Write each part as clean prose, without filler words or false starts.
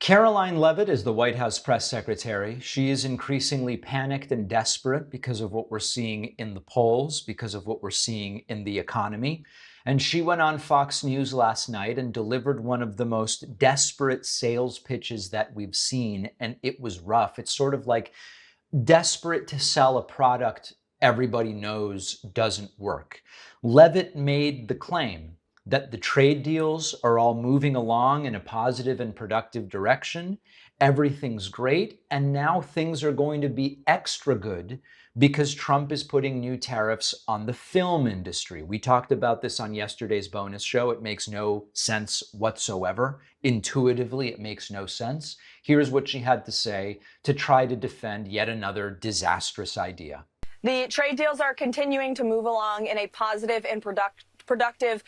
Karoline Leavitt is the White House press secretary. She is increasingly panicked and desperate because of what we're seeing in the polls, because of what we're seeing in the economy. And she went on Fox News last night and delivered one of the most desperate sales pitches that we've seen, and it was rough. It's sort of like desperate to sell a product everybody knows doesn't work. Leavitt made the claim that the trade deals are all moving along in a positive and productive direction. Everything's great. And now things are going to be extra good because Trump is putting new tariffs on the film industry. We talked about this on yesterday's bonus show. It makes no sense whatsoever. Intuitively, it makes no sense. Here's what she had to say to try to defend yet another disastrous idea. The trade deals are continuing to move along in a positive and productive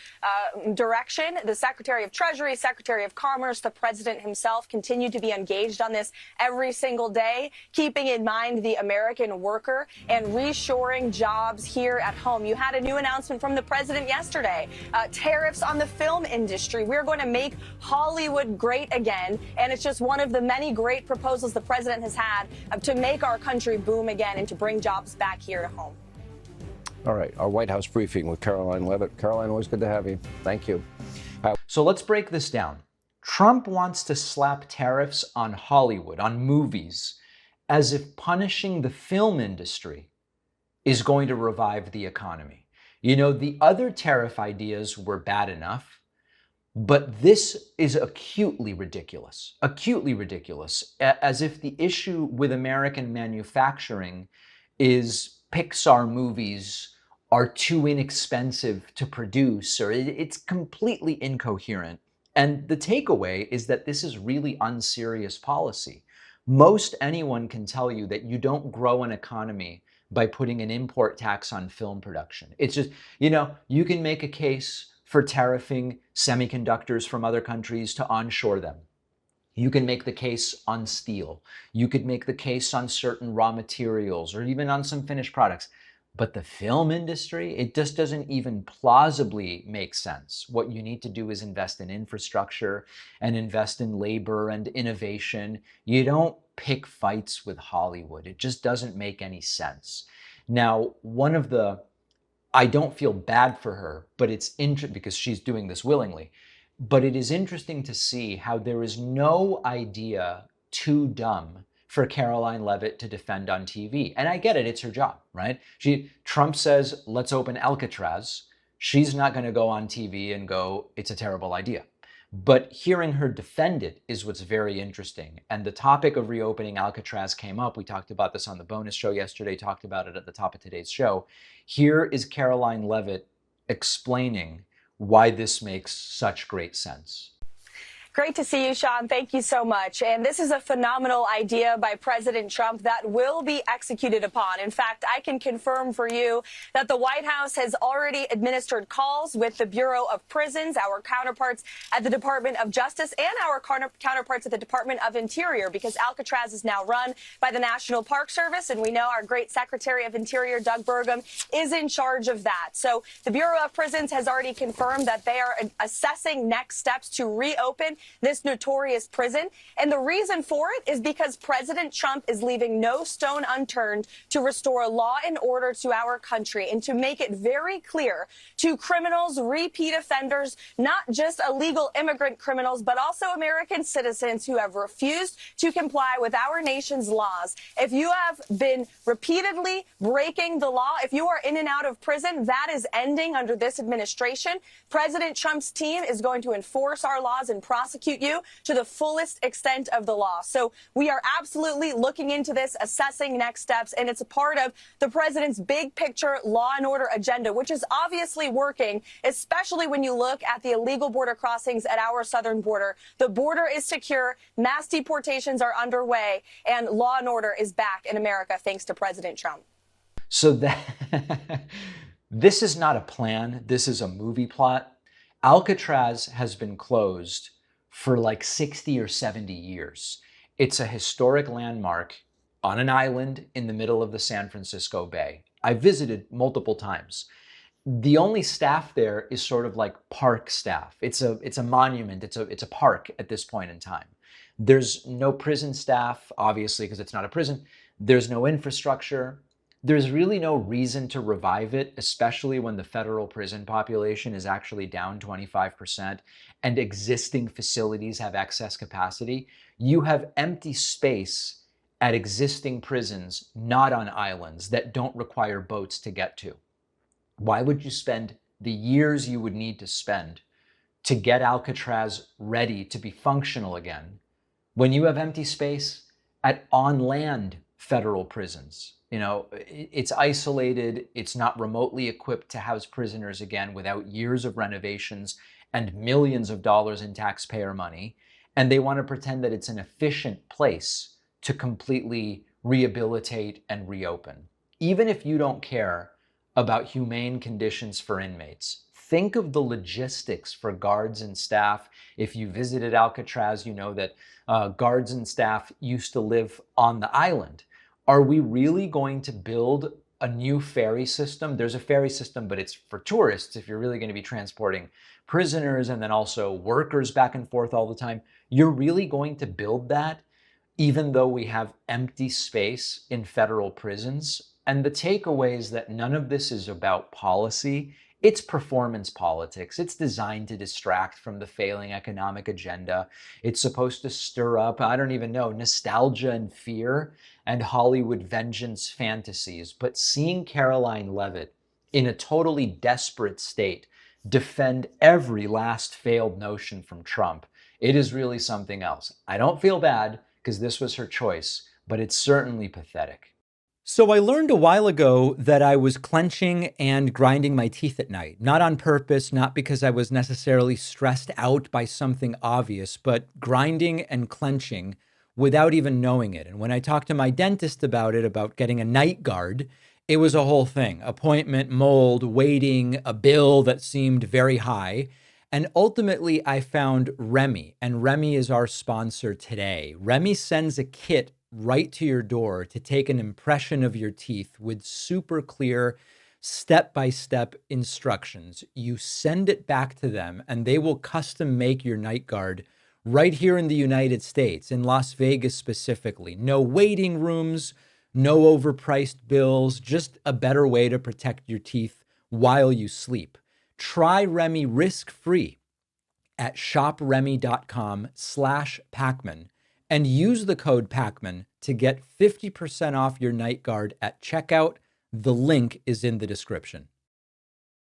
direction. The Secretary of Treasury, Secretary of Commerce, the President himself continue to be engaged on this every single day, keeping in mind the American worker and reshoring jobs here at home. You had a new announcement from the President yesterday, tariffs on the film industry. We're going to make Hollywood great again, and it's just one of the many great proposals the President has had to make our country boom again and to bring jobs back here to home. All right, our White House briefing with Karoline Leavitt. Karoline, always good to have you. Thank you. So let's break this down. Trump wants to slap tariffs on Hollywood, on movies, as if punishing the film industry is going to revive the economy. You know, the other tariff ideas were bad enough, but this is acutely ridiculous, as if the issue with American manufacturing is Pixar movies are too inexpensive to produce, or it's completely incoherent. And the takeaway is that this is really unserious policy. Most anyone can tell you that you don't grow an economy by putting an import tax on film production. It's just, you know, you can make a case for tariffing semiconductors from other countries to onshore them. You can make the case on steel. You could make the case on certain raw materials or even on some finished products. But the film industry, it just doesn't even plausibly make sense. What you need to do is invest in infrastructure and invest in labor and innovation. You don't pick fights with Hollywood. It just doesn't make any sense. Now, I don't feel bad for her, but it's interesting because she's doing this willingly. But it is interesting to see how there is no idea too dumb for Karoline Leavitt to defend on TV. And I get it, it's her job, right? Trump says, let's open Alcatraz. She's not going to go on TV and go, it's a terrible idea. But hearing her defend it is what's very interesting. And the topic of reopening Alcatraz came up. We talked about this on the bonus show yesterday, talked about it at the top of today's show. Here is Karoline Leavitt explaining why this makes such great sense. Great to see you, Sean. Thank you so much. And this is a phenomenal idea by President Trump that will be executed upon. In fact, I can confirm for you that the White House has already administered calls with the Bureau of Prisons, our counterparts at the Department of Justice, and our counterparts at the Department of Interior, because Alcatraz is now run by the National Park Service, and we know our great Secretary of Interior, Doug Burgum, is in charge of that. So the Bureau of Prisons has already confirmed that they are assessing next steps to reopen this notorious prison. And the reason for it is because President Trump is leaving no stone unturned to restore law and order to our country and to make it very clear to criminals, repeat offenders, not just illegal immigrant criminals, but also American citizens who have refused to comply with our nation's laws. If you have been repeatedly breaking the law, if you are in and out of prison, that is ending under this administration. President Trump's team is going to enforce our laws and prosecute you to the fullest extent of the law. So we are absolutely looking into this, assessing next steps, and it's a part of the president's big picture law and order agenda, which is obviously working, especially when you look at the illegal border crossings at our southern border. The border is secure, mass deportations are underway, and law and order is back in America thanks to President Trump. So this is not a plan. This is a movie plot. Alcatraz has been closed for like 60 or 70 years. It's a historic landmark on an island in the middle of the San Francisco Bay. I visited multiple times. The only staff there is sort of like park staff. It's a monument. It's a park at this point in time. There's no prison staff, obviously, because it's not a prison. There's no infrastructure. There's really no reason to revive it, especially when the federal prison population is actually down 25% and existing facilities have excess capacity. You have empty space at existing prisons, not on islands, that don't require boats to get to. Why would you spend the years you would need to spend to get Alcatraz ready to be functional again when you have empty space at on-land federal prisons? It's isolated, it's not remotely equipped to house prisoners again without years of renovations and millions of dollars in taxpayer money. And they want to pretend that it's an efficient place to completely rehabilitate and reopen. Even if you don't care about humane conditions for inmates, think of the logistics for guards and staff. If you visited Alcatraz, you know that guards and staff used to live on the island. Are we really going to build a new ferry system? There's a ferry system, but it's for tourists. If you're really going to be transporting prisoners and then also workers back and forth all the time, you're really going to build that even though we have empty space in federal prisons? And the takeaway is that none of this is about policy. It's performance politics. It's designed to distract from the failing economic agenda. It's supposed to stir up, I don't even know, nostalgia and fear and Hollywood vengeance fantasies. But seeing Karoline Leavitt in a totally desperate state defend every last failed notion from Trump, it is really something else. I don't feel bad because this was her choice, but it's certainly pathetic. So I learned a while ago that I was clenching and grinding my teeth at night, not on purpose, not because I was necessarily stressed out by something obvious, but grinding and clenching without even knowing it. And when I talked to my dentist about it, about getting a night guard, it was a whole thing. Appointment, mold, waiting, a bill that seemed very high. And ultimately, I found Remy, and Remy is our sponsor today. Remy sends a kit right to your door to take an impression of your teeth with super clear step-by-step instructions. You send it back to them and they will custom make your night guard right here in the United States, in Las Vegas specifically. No waiting rooms, no overpriced bills, just a better way to protect your teeth while you sleep. Try Remy risk-free at shopremy.com/Pacman and use the code Pacman to get 50% off your night guard at checkout. The link is in the description.